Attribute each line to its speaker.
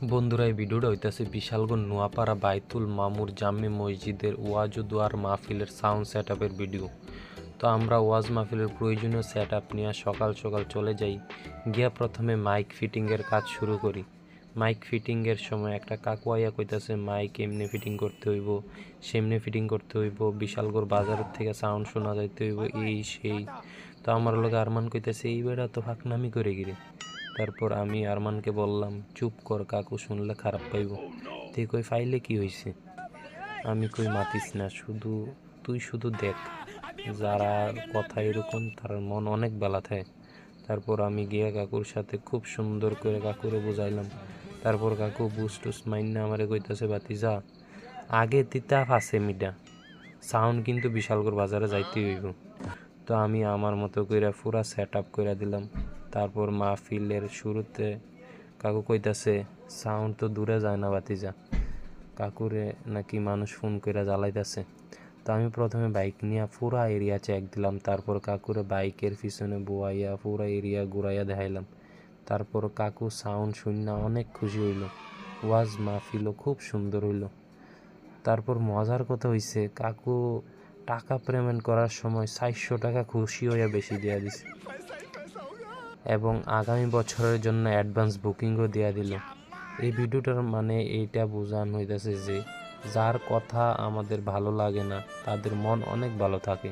Speaker 1: বন্ধুরা, এই ভিডিওটা হইতেছে বিশালগড় নোয়াপাড়া বাইতুল মামুর জামে মসজিদের ওয়াজ ও দোয়ার মাহফিলের সাউন্ড সেট আপের ভিডিও। তো আমরা ওয়াজ মাহফিলের প্রয়োজনীয় সেট আপ নিয়ে সকাল সকাল চলে যাই। গিয়া প্রথমে মাইক ফিটিংয়ের কাজ শুরু করি। মাইক ফিটিংয়ের সময় একটা কাকু আইয়া কইতাছে মাইক এমনি ফিটিং করতে হইব, সেমনি ফিটিং করতে হইব, বিশালগড় বাজারের থেকে সাউন্ড শোনা যাইতে হইব, এই সেই। তো আমার লোক আরমান কইতাছে এই বেড়া তো ফাঁকনামি করে গিরে। তারপর আমি আরমানকে বললাম, চুপ কর, কাকু শুনলে খারাপ পাইব। তুই কই ফাইলে কি হয়েছে? আমি কই মাতিস না, তুই শুধু দেখ, যারা কথা এরকম তার মন অনেক বেলা থাকে। তারপর আমি গিয়া কাকুর সাথে খুব সুন্দর করে কাকুরে বুঝাইলাম। তারপর কাকু বুস্টুস মাইন্না আমারে কইতাছে, বাতিজা আগে তিতা ফাঁসে মিডা, সাউন্ড কিন্তু বিশালগড় বাজারে যাইতে হইব। তো আমি আমার মতো কইরা পুরা সেট আপ কইরা দিলাম। তারপর মাহফিলের শুরুতে কাকু কইতাছে, সাউন্ড তো দূরে যায় না বাতিজা, কাকুরে নাকি মানুষ ফোন কইরা জ্বালাইতাছে। তো আমি প্রথমে বাইক নিয়ে পুরা এরিয়া চেক দিলাম। তারপর কাকুরে বাইকের পিছনে বোয়াইয়া পুরা এরিয়া ঘুরাইয়া দেখাইলাম। তারপর কাকু সাউন্ড শুননা অনেক খুশি হইল। ওয়াজ মাহফিলও খুব সুন্দর হইল। তারপর মজার কথা হইছে, কাকু টাকা পেমেন্ট করার সময় 400 টাকা খুশি হইয়া বেশি দিয়া দিছে এবং আগামী বছরের জন্য অ্যাডভান্স বুকিংও দিয়া দিল। এই ভিডিওটার মানে এইটা বোঝানো হইতেছে যে যার কথা আমাদের ভালো লাগে না তাদের মন অনেক ভালো থাকে।